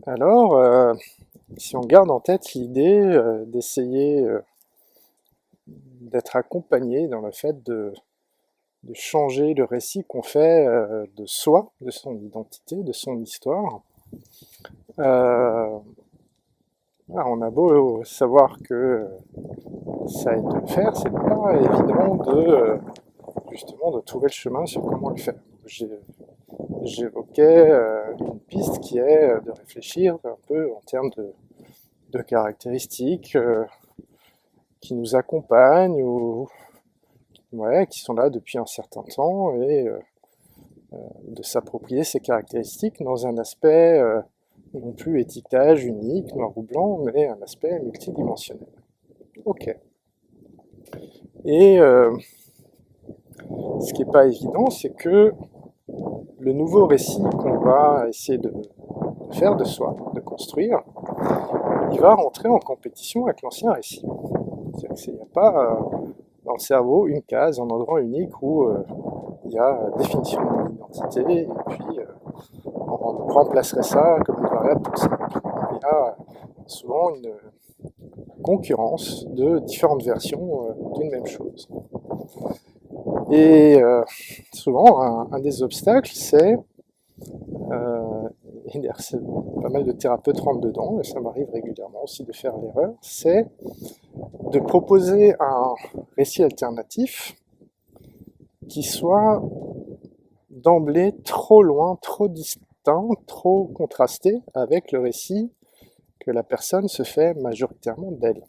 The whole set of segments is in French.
Alors, si on garde en tête l'idée d'essayer d'être accompagné dans le fait de changer le récit qu'on fait de soi, de son identité, de son histoire, euh, voilà, on a beau savoir que ça aide de le faire, c'est pas évident justement de trouver le chemin sur comment le faire. J'évoquais une piste qui est de réfléchir un peu en termes de caractéristiques qui nous accompagnent ou ouais, qui sont là depuis un certain temps et de s'approprier ces caractéristiques dans un aspect non plus étiquetage unique, noir ou blanc, mais un aspect multidimensionnel. Ok. Et ce qui n'est pas évident, c'est que le nouveau récit qu'on va essayer de faire de soi, de construire, il va rentrer en compétition avec l'ancien récit. C'est-à-dire qu'il n'y a pas dans le cerveau une case, un endroit unique où il y a définition de l'identité, et puis on remplacerait ça comme une variable toute simple. Il y a souvent une concurrence de différentes versions d'une même chose. Et souvent, un des obstacles, c'est, et pas mal de thérapeutes rentrent dedans, et ça m'arrive régulièrement aussi de faire l'erreur, c'est de proposer un récit alternatif qui soit d'emblée trop loin, trop distinct, trop contrasté avec le récit que la personne se fait majoritairement d'elle.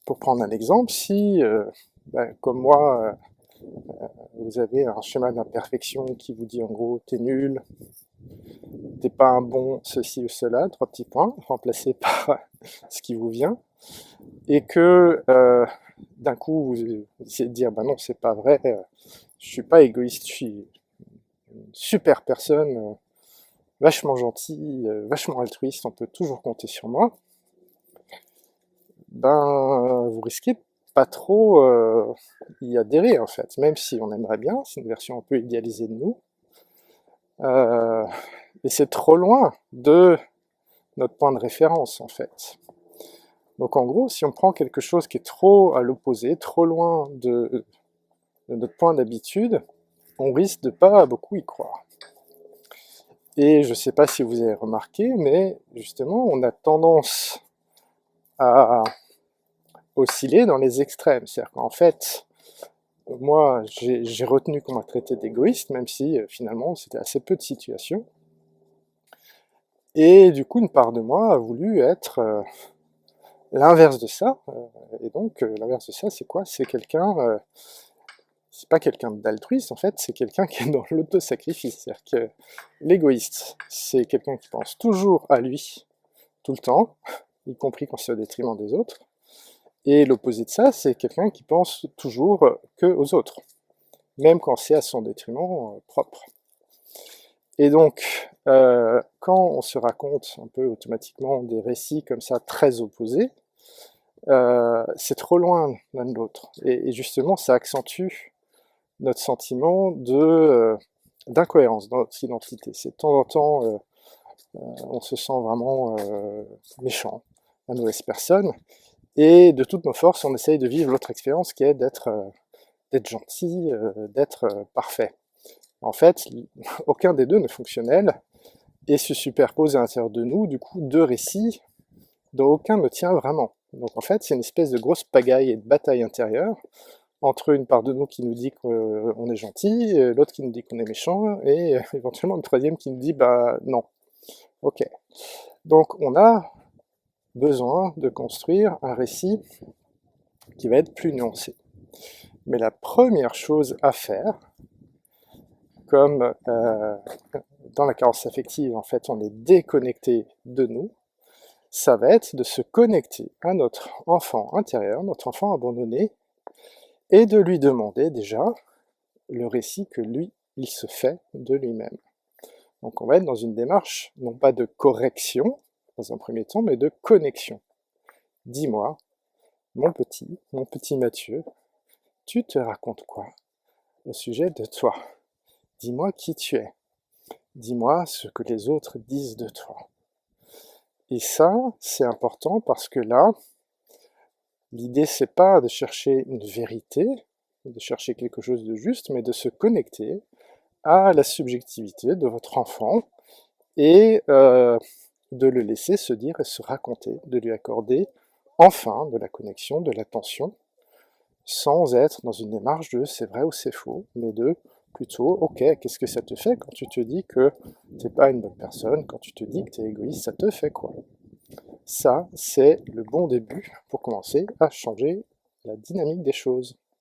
Pour prendre un exemple, si, comme moi, vous avez un schéma d'imperfection qui vous dit en gros t'es nul, t'es pas un bon ceci ou cela, trois petits points, remplacés par ce qui vous vient, et que d'un coup vous essayez de dire bah non c'est pas vrai, je suis pas égoïste, je suis une super personne, vachement gentil, vachement altruiste, on peut toujours compter sur moi, ben vous risquez pas trop y adhérer en fait, même si on aimerait bien, c'est une version un peu idéalisée de nous, euh, et c'est trop loin de notre point de référence en fait. Donc en gros, si on prend quelque chose qui est trop à l'opposé, trop loin de notre point d'habitude, on risque de pas beaucoup y croire. Et je ne sais pas si vous avez remarqué, mais justement, on a tendance à osciller dans les extrêmes. C'est-à-dire qu'en fait, moi, j'ai retenu qu'on m'a traité d'égoïste, même si finalement c'était assez peu de situations. Et du coup, une part de moi a voulu être l'inverse de ça. Et donc, l'inverse de ça, c'est quoi? C'est pas quelqu'un d'altruiste, en fait, c'est quelqu'un qui est dans l'autosacrifice. C'est-à-dire que l'égoïste, c'est quelqu'un qui pense toujours à lui, tout le temps, y compris quand c'est au détriment des autres. Et l'opposé de ça, c'est quelqu'un qui pense toujours que aux autres, même quand c'est à son détriment propre. Et donc, quand on se raconte un peu automatiquement des récits comme ça très opposés, c'est trop loin l'un de l'autre. Et justement, ça accentue notre sentiment d'incohérence dans notre identité. C'est de temps en temps, on se sent vraiment méchant, la mauvaise personne, et de toutes nos forces, on essaye de vivre l'autre expérience qui est d'être gentil, d'être parfait. En fait, aucun des deux n'est fonctionnel et se superpose à l'intérieur de nous, du coup, deux récits dont aucun ne tient vraiment. Donc en fait, c'est une espèce de grosse pagaille et de bataille intérieure entre une part de nous qui nous dit qu'on est gentil, l'autre qui nous dit qu'on est méchant, et éventuellement le troisième qui nous dit bah non. Ok. Donc on a besoin de construire un récit qui va être plus nuancé. Mais la première chose à faire, comme dans la carence affective, en fait, on est déconnecté de nous, ça va être de se connecter à notre enfant intérieur, notre enfant abandonné, et de lui demander déjà le récit que lui, il se fait de lui-même. Donc on va être dans une démarche, non pas de correction, dans un premier temps, mais de connexion. Dis-moi, mon petit Mathieu, tu te racontes quoi au sujet de toi? Dis-moi qui tu es. dis-moi ce que les autres disent de toi. Et ça, c'est important parce que là, l'idée c'est pas de chercher une vérité, de chercher quelque chose de juste, mais de se connecter à la subjectivité de votre enfant et de le laisser se dire et se raconter, de lui accorder enfin de la connexion, de l'attention, sans être dans une démarche de c'est vrai ou c'est faux, mais de plutôt, ok, qu'est-ce que ça te fait quand tu te dis que t'es pas une bonne personne, quand tu te dis que t'es égoïste, ça te fait quoi? Ça, c'est le bon début pour commencer à changer la dynamique des choses.